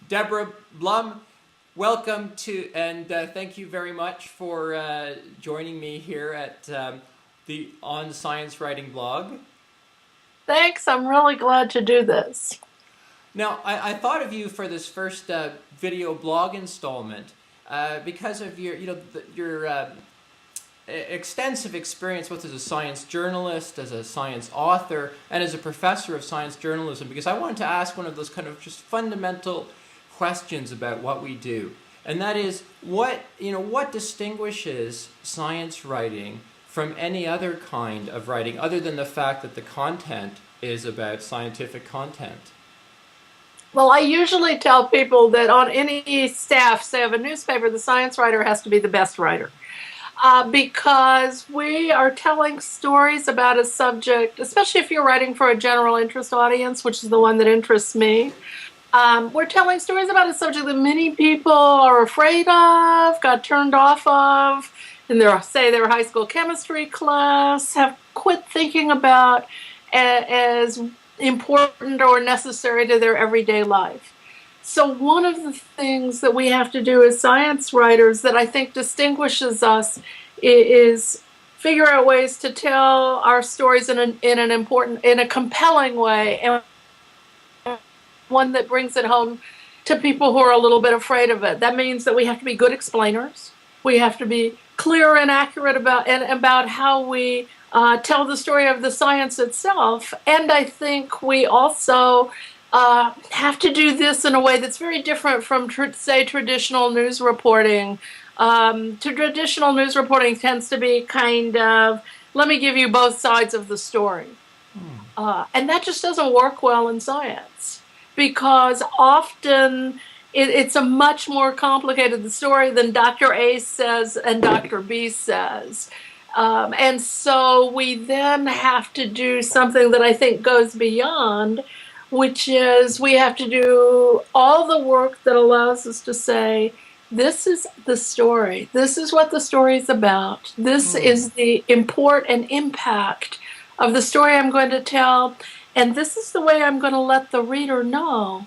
Deborah Blum, welcome to, and thank you very much for joining me here at the On Science Writing blog. Thanks, I'm really glad to do this. Now, I thought of you for this first video blog installment because of your extensive experience both as a science journalist, as a science author, and as a professor of science journalism, because I wanted to ask one of those kind of just fundamental questions about what we do. And that is, what distinguishes science writing from any other kind of writing, other than the fact that the content is about scientific content? Well, I usually tell people that on any staff, say of a newspaper, the science writer has to be the best writer. Because we are telling stories about a subject, especially if you're writing for a general interest audience, which is the one that interests me. We're telling stories about a subject that many people are afraid of, got turned off of, in their high school chemistry class, have quit thinking about as important or necessary to their everyday life. So one of the things that we have to do as science writers that I think distinguishes us is figure out ways to tell our stories in a compelling way, and one that brings it home to people who are a little bit afraid of it. That means that we have to be good explainers. We have to be clear and accurate about how we tell the story of the science itself. And I think we also have to do this in a way that's very different from, say, traditional news reporting. Traditional news reporting tends to be kind of, let me give you both sides of the story. And that just doesn't work well in science, because often it's a much more complicated story than Dr. A says and Dr. B says. And so we then have to do something that I think goes beyond, which is we have to do all the work that allows us to say, this is the story. This is what the story is about. This is the import and impact of the story I'm going to tell. And this is the way I'm going to let the reader know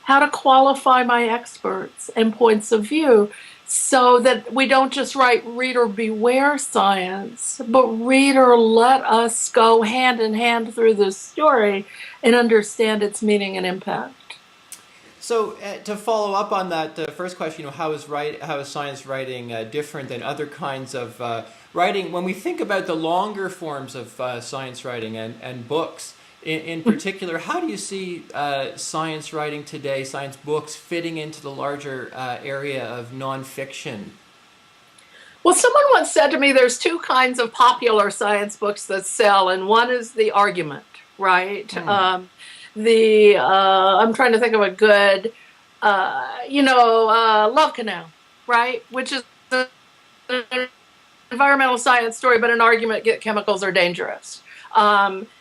how to qualify my experts and points of view, so that we don't just write reader beware science, but reader let us go hand in hand through this story and understand its meaning and impact. So to follow up on that first question, how is science writing different than other kinds of writing? When we think about the longer forms of science writing and books in particular, how do you see science writing today, science books, fitting into the larger area of nonfiction? Well, someone once said to me, there's two kinds of popular science books that sell, and one is the argument, right? I'm trying to think of a good, Love Canal, right? Which is an environmental science story, but an argument, get chemicals are dangerous.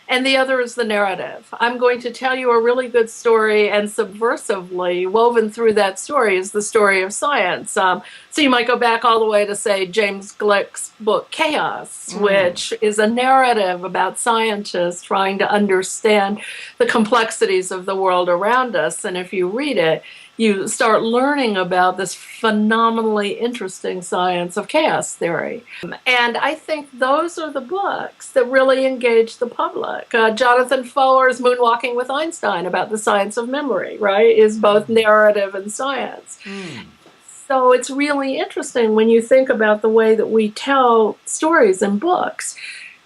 And the other is the narrative. I'm going to tell you a really good story, and subversively woven through that story is the story of science. So you might go back all the way to, say, James Gleick's book, Chaos, which is a narrative about scientists trying to understand the complexities of the world around us. And if you read it, you start learning about this phenomenally interesting science of chaos theory. And I think those are the books that really engage the public. Jonathan Foer's Moonwalking with Einstein, about the science of memory, right, is both narrative and science. So it's really interesting when you think about the way that we tell stories in books,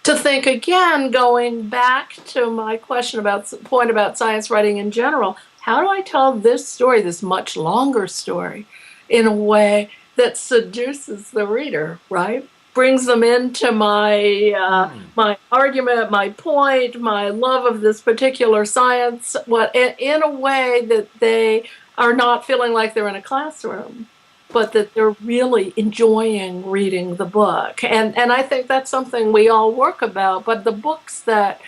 to think again, going back to my point about science writing in general, how do I tell this story, this much longer story, in a way that seduces the reader, right? Brings them into my my argument, my point, my love of this particular science, in a way that they are not feeling like they're in a classroom, but that they're really enjoying reading the book. And I think that's something we all work about, but the books that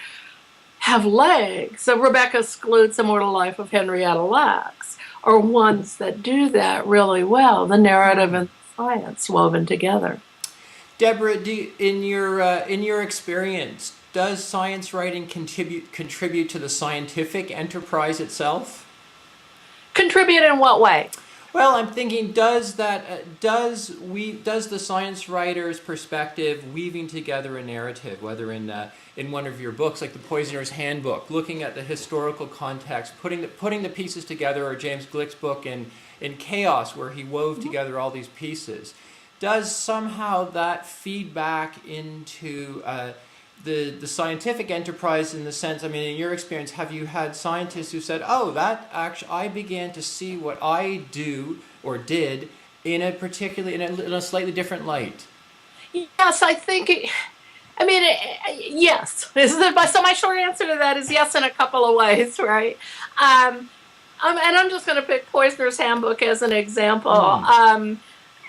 have legs, so Rebecca Skloot's Immortal Life of Henrietta Lacks, are ones that do that really well, the narrative and science woven together. Deborah, in your experience, does science writing contribute to the scientific enterprise itself? Contribute in what way? Well, I'm thinking, does the science writer's perspective, weaving together a narrative, whether in one of your books, like the Poisoner's Handbook, looking at the historical context, putting the pieces together, or James Glick's book in Chaos, where he wove together all these pieces, does somehow that feed back into the scientific enterprise, in the sense, I mean, in your experience, have you had scientists who said, oh, that actually, I began to see what I do or did in a slightly different light? Yes, I think, yes. So my short answer to that is yes in a couple of ways, right? And I'm just going to pick Poisoner's Handbook as an example.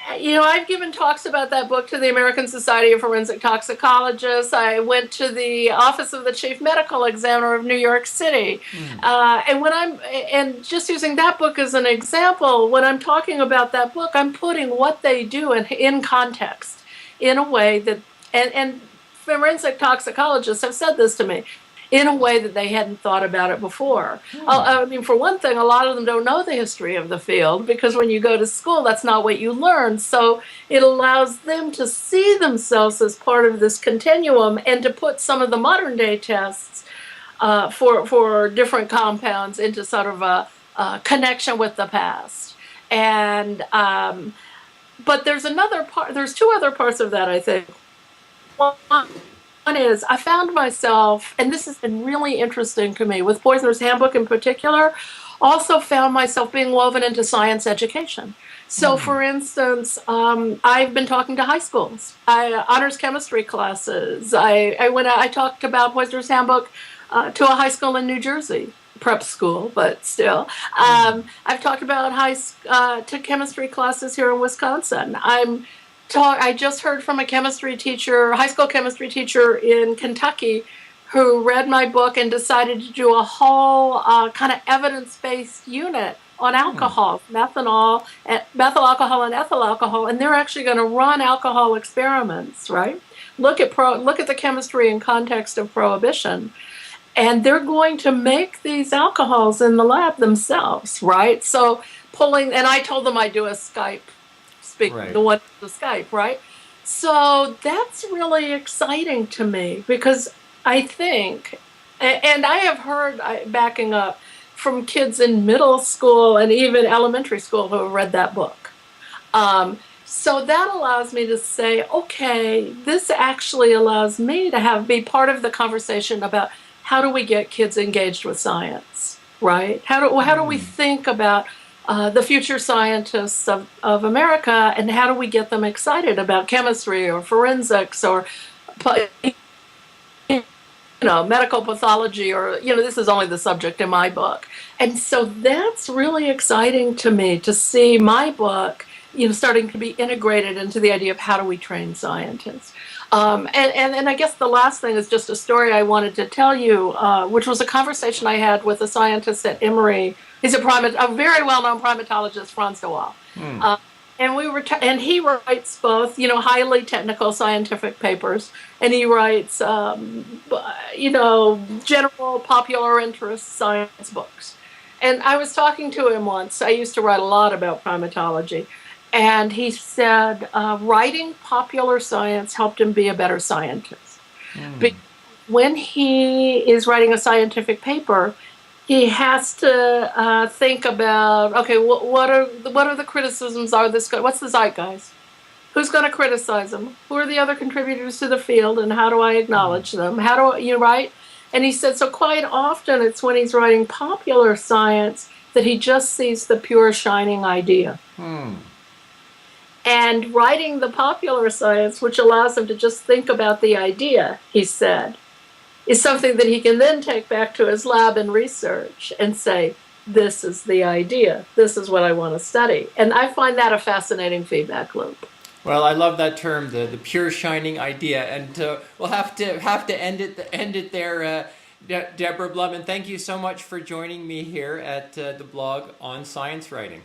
I've given talks about that book to the American Society of Forensic Toxicologists. I went to the Office of the Chief Medical Examiner of New York City. And just using that book as an example, when I'm talking about that book, I'm putting what they do in context in a way that, and forensic toxicologists have said this to me, in a way that they hadn't thought about it before. I mean, for one thing, a lot of them don't know the history of the field, because when you go to school, that's not what you learn. So it allows them to see themselves as part of this continuum, and to put some of the modern day tests for different compounds into sort of a connection with the past. And but there's two other parts of that, I think. One is, I found myself, and this has been really interesting to me, with Poisoner's Handbook in particular, also found myself being woven into science education. So, for instance, I've been talking to high schools, honors chemistry classes. I talked about Poisoner's Handbook to a high school in New Jersey, prep school, but still. I've talked about to chemistry classes here in Wisconsin. I just heard from a high school chemistry teacher in Kentucky, who read my book and decided to do a whole kind of evidence-based unit on alcohol, methyl alcohol and ethyl alcohol, and they're actually going to run alcohol experiments, right? Look at the chemistry in context of prohibition. And they're going to make these alcohols in the lab themselves, right? So and I told them I'd do a Skype, the Skype, right? So that's really exciting to me, because I think, and I have heard, backing up, from kids in middle school and even elementary school who have read that book. So that allows me to say, okay, this actually allows me to be part of the conversation about how do we get kids engaged with science, right? How do we think about the future scientists of America, and how do we get them excited about chemistry or forensics or medical pathology, or this is only the subject in my book. And so that's really exciting to me, to see my book starting to be integrated into the idea of how do we train scientists. And I guess the last thing is just a story I wanted to tell you, which was a conversation I had with a scientist at Emory. He's a very well-known primatologist, Franz de Waal. And he writes both, highly technical scientific papers, and he writes, general popular interest science books. And I was talking to him once. I used to write a lot about primatology. And he said writing popular science helped him be a better scientist. When he is writing a scientific paper, he has to think about, okay, what are the criticisms? What's the zeitgeist? Who's going to criticize them? Who are the other contributors to the field, and how do I acknowledge them? How do you write? And he said, so quite often it's when he's writing popular science that he just sees the pure shining idea. And writing the popular science, which allows him to just think about the idea, he said, is something that he can then take back to his lab and research and say, this is the idea. This is what I want to study. And I find that a fascinating feedback loop. Well, I love that term, the pure shining idea. And we'll have to end it there, Deborah Blum. And thank you so much for joining me here at the blog on science writing.